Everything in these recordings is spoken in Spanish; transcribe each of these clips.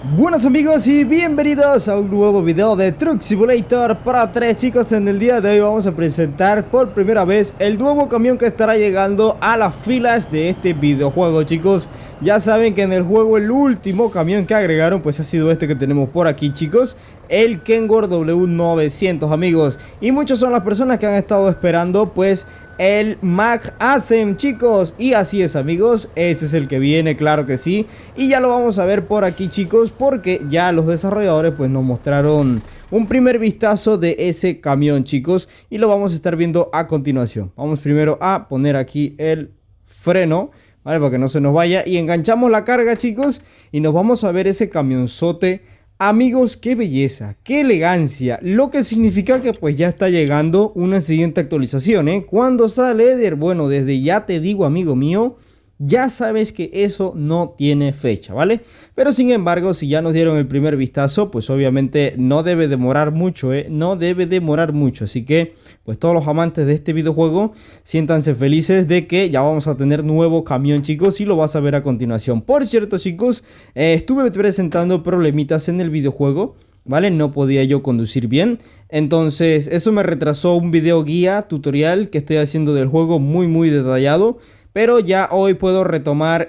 Buenos amigos y bienvenidos a un nuevo video de Truck Simulator Pro 3. Chicos, en el día de hoy vamos a presentar por primera vez el nuevo camión que estará llegando a las filas de este videojuego. Chicos, ya saben que en el juego el último camión que agregaron pues ha sido este que tenemos por aquí, chicos, el Kenworth W900, amigos. Y muchas son las personas que han estado esperando pues el Mac Anthem, chicos. Y así es, amigos, ese es el que viene, claro que sí. Y ya lo vamos a ver por aquí, chicos, porque ya los desarrolladores pues nos mostraron un primer vistazo de ese camión, chicos, y lo vamos a estar viendo a continuación. Vamos primero a poner aquí el freno, ¿vale? Para que no se nos vaya. Y enganchamos la carga, chicos, y nos vamos a ver ese camionzote. Amigos, qué belleza, qué elegancia, lo que significa que pues ya está llegando una siguiente actualización, ¿eh? ¿Cuándo sale Eder? Bueno, desde ya te digo, amigo mío, ya sabes que eso no tiene fecha, ¿vale? Pero sin embargo, si ya nos dieron el primer vistazo, pues obviamente no debe demorar mucho, ¿eh? No debe demorar mucho, así que pues todos los amantes de este videojuego siéntanse felices de que ya vamos a tener nuevo camión, chicos, y lo vas a ver a continuación. Por cierto, chicos, estuve presentando problemitas en el videojuego, ¿vale? No podía yo conducir bien. Entonces eso me retrasó un video guía tutorial que estoy haciendo del juego muy detallado. Pero ya hoy puedo retomar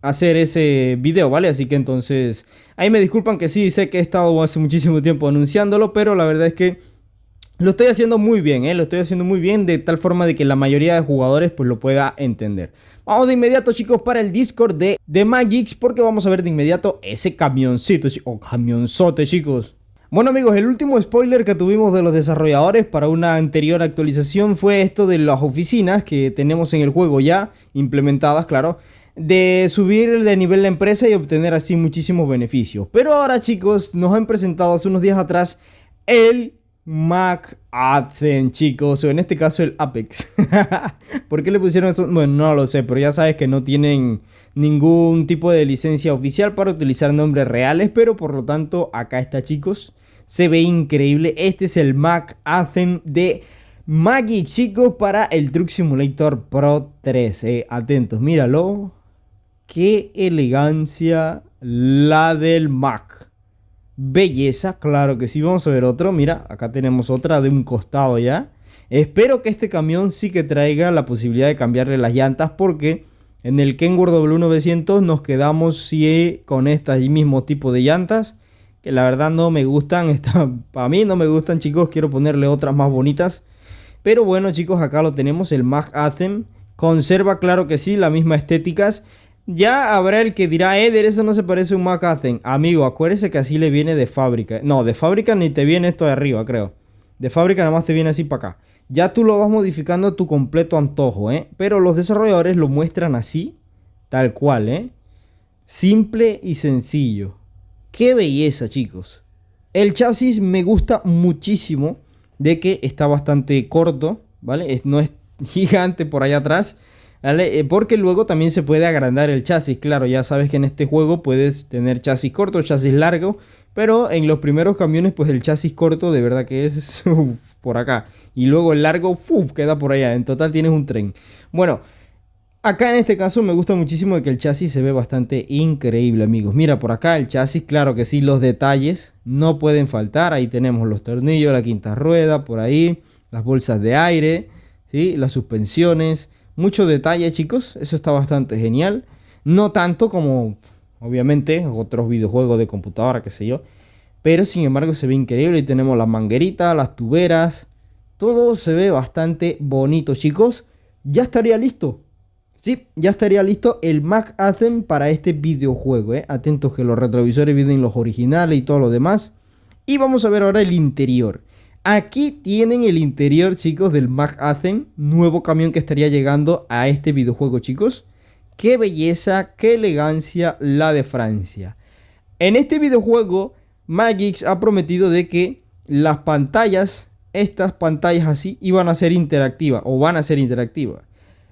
hacer ese video, ¿vale? Así que entonces ahí me disculpan que sí, sé que he estado hace muchísimo tiempo anunciándolo, pero la verdad es que lo estoy haciendo muy bien, ¿eh? Lo estoy haciendo muy bien de tal forma de que la mayoría de jugadores pues lo pueda entender. Vamos de inmediato, chicos, para el Discord de Magix, porque vamos a ver de inmediato ese camioncito, o camionzote, chicos. Bueno, amigos, el último spoiler que tuvimos de los desarrolladores para una anterior actualización fue esto de las oficinas que tenemos en el juego ya implementadas, claro, de subir de nivel la empresa y obtener así muchísimos beneficios. Pero ahora, chicos, nos han presentado hace unos días atrás el Mac Anthem, chicos, o en este caso el Apex. ¿Por qué le pusieron eso? Bueno, no lo sé, pero ya sabes que no tienen ningún tipo de licencia oficial para utilizar nombres reales, pero por lo tanto acá está, chicos. Se ve increíble. Este es el Mac Anthem de Magix, chicos, para el Truck Simulator Pro 3. Atentos, míralo. Qué elegancia la del Mac. Belleza, claro que sí. Vamos a ver otro. Mira, acá tenemos otra de un costado ya. Espero que este camión sí que traiga la posibilidad de cambiarle las llantas, porque en el Kenworth W900 nos quedamos sí, con este mismo tipo de llantas, que la verdad no me gustan. A mí no me gustan, chicos. Quiero ponerle otras más bonitas. Pero bueno, chicos, acá lo tenemos, el Mac Anthem. Conserva, claro que sí, las mismas estéticas. Ya habrá el que dirá, Eder, eso no se parece a un Mac Anthem. Amigo, acuérdese que así le viene de fábrica. No, de fábrica ni te viene esto de arriba, creo. De fábrica nada más te viene así para acá. Ya tú lo vas modificando a tu completo antojo, ¿eh? Pero los desarrolladores lo muestran así, tal cual, ¿eh? Simple y sencillo. ¡Qué belleza, chicos! El chasis me gusta muchísimo, de que está bastante corto, ¿vale? No es gigante por allá atrás, ¿vale? Porque luego también se puede agrandar el chasis. Claro, ya sabes que en este juego puedes tener chasis corto, chasis largo, pero en los primeros camiones pues el chasis corto de verdad que es por acá, y luego el largo queda por allá. En total tienes un tren. Bueno, acá en este caso me gusta muchísimo de que el chasis se ve bastante increíble, amigos. Mira, por acá el chasis, claro que sí, los detalles no pueden faltar. Ahí tenemos los tornillos, la quinta rueda, por ahí, las bolsas de aire, ¿sí? Las suspensiones. Mucho detalle, chicos. Eso está bastante genial. No tanto como, obviamente, otros videojuegos de computadora, qué sé yo. Pero sin embargo se ve increíble. Y tenemos las mangueritas, las tuberas. Todo se ve bastante bonito, chicos. Ya estaría listo. Sí, ya estaría listo el Mac Anthem para este videojuego, ¿eh? Atentos que los retrovisores vienen los originales y todo lo demás. Y vamos a ver ahora el interior. Aquí tienen el interior, chicos, del Mac Anthem, nuevo camión que estaría llegando a este videojuego, chicos. Qué belleza, qué elegancia la de Francia. En este videojuego, Magix ha prometido de que las pantallas, estas pantallas así, iban a ser interactivas o van a ser interactivas.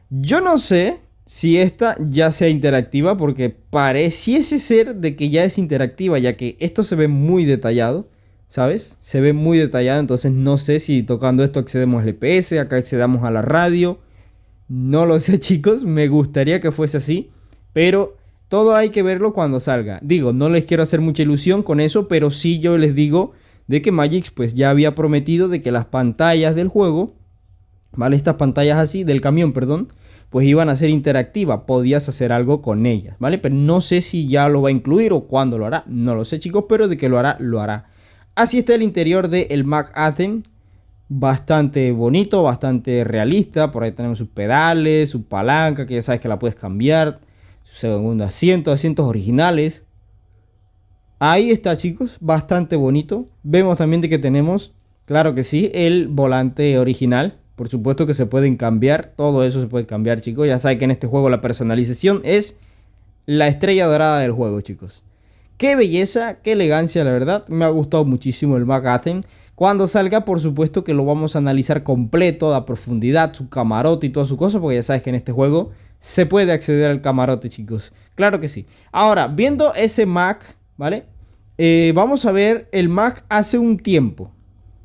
Yo no sé si esta ya sea interactiva, porque pareciese ser de que ya es interactiva, ya que esto se ve muy detallado, ¿sabes? Se ve muy detallado, entonces no sé si tocando esto accedemos al EPS, acá accedamos a la radio. No lo sé, chicos, me gustaría que fuese así, pero todo hay que verlo cuando salga. Digo, no les quiero hacer mucha ilusión con eso, pero sí yo les digo de que Magix pues ya había prometido de que las pantallas del juego, ¿vale? Estas pantallas así, del camión, perdón, pues iban a ser interactivas, podías hacer algo con ellas, ¿vale? Pero no sé si ya lo va a incluir o cuándo lo hará, no lo sé chicos, pero de que lo hará, lo hará. Así está el interior del Mac Athens, bastante bonito, bastante realista, por ahí tenemos sus pedales, su palanca, que ya sabes que la puedes cambiar, su segundo asiento, asientos originales. Ahí está chicos, bastante bonito. Vemos también de que tenemos, claro que sí, el volante original. Por supuesto que se pueden cambiar, todo eso se puede cambiar chicos. Ya saben que en este juego la personalización es la estrella dorada del juego chicos. Qué belleza, qué elegancia la verdad. Me ha gustado muchísimo el Mac Athens. Cuando salga por supuesto que lo vamos a analizar completo, a profundidad, su camarote y toda su cosa. Porque ya sabes que en este juego se puede acceder al camarote chicos. Claro que sí. Ahora, viendo ese Mac, ¿vale? Vamos a ver el Mac hace un tiempo.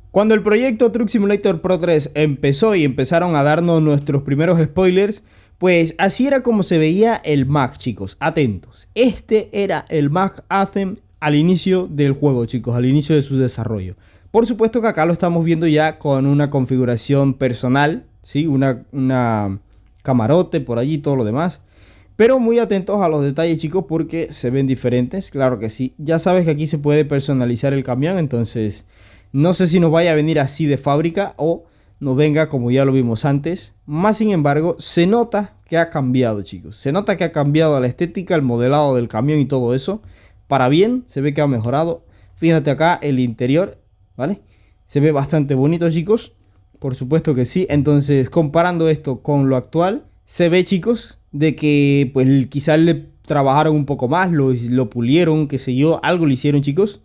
Cuando el proyecto Truck Simulator Pro 3 empezó y empezaron a darnos nuestros primeros spoilers, pues así era como se veía el Mac, chicos. Atentos. Este era el Mac Athens al inicio del juego, chicos, al inicio de su desarrollo. Por supuesto que acá lo estamos viendo ya con una configuración personal, ¿sí? Una camarote por allí y todo lo demás. Pero muy atentos a los detalles chicos porque se ven diferentes, claro que sí. Ya sabes que aquí se puede personalizar el camión, entonces no sé si nos vaya a venir así de fábrica o nos venga como ya lo vimos antes. Más sin embargo, se nota que ha cambiado chicos. Se nota que ha cambiado la estética, el modelado del camión y todo eso. Para bien, se ve que ha mejorado. Fíjate acá el interior, ¿vale? Se ve bastante bonito chicos. Por supuesto que sí. Entonces comparando esto con lo actual, se ve chicos de que pues quizás le trabajaron un poco más, lo pulieron, qué sé yo, algo le hicieron chicos.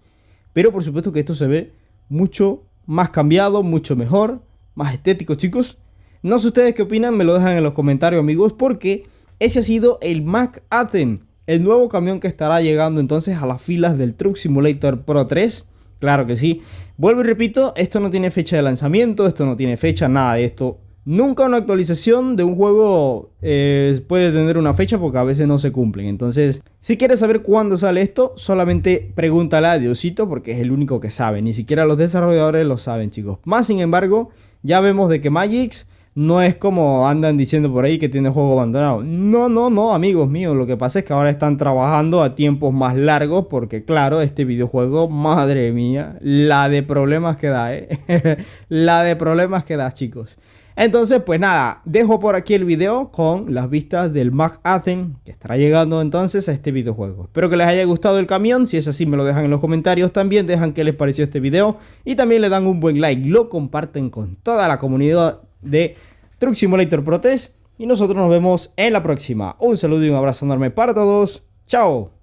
Pero por supuesto que esto se ve mucho más cambiado, mucho mejor, más estético chicos. No sé ustedes qué opinan, me lo dejan en los comentarios amigos, porque ese ha sido el Mac Athens, el nuevo camión que estará llegando entonces a las filas del Truck Simulator Pro 3. Claro que sí. Vuelvo y repito, esto no tiene fecha de lanzamiento, esto no tiene fecha, nada de esto. Nunca una actualización de un juego puede tener una fecha porque a veces no se cumplen. Entonces, si quieres saber cuándo sale esto, solamente pregúntale a Diosito porque es el único que sabe. Ni siquiera los desarrolladores lo saben, chicos. Más sin embargo, ya vemos de que Magix no es como andan diciendo por ahí que tiene el juego abandonado. No, amigos míos. Lo que pasa es que ahora están trabajando a tiempos más largos porque, claro, este videojuego, madre mía, la de problemas que da, la de problemas que da, chicos. Entonces, pues nada, dejo por aquí el video con las vistas del Mac Athens que estará llegando entonces a este videojuego. Espero que les haya gustado el camión, si es así me lo dejan en los comentarios, también dejan qué les pareció este video y también le dan un buen like, lo comparten con toda la comunidad de Truck Simulator Pro 3 y nosotros nos vemos en la próxima. Un saludo y un abrazo enorme para todos, chao.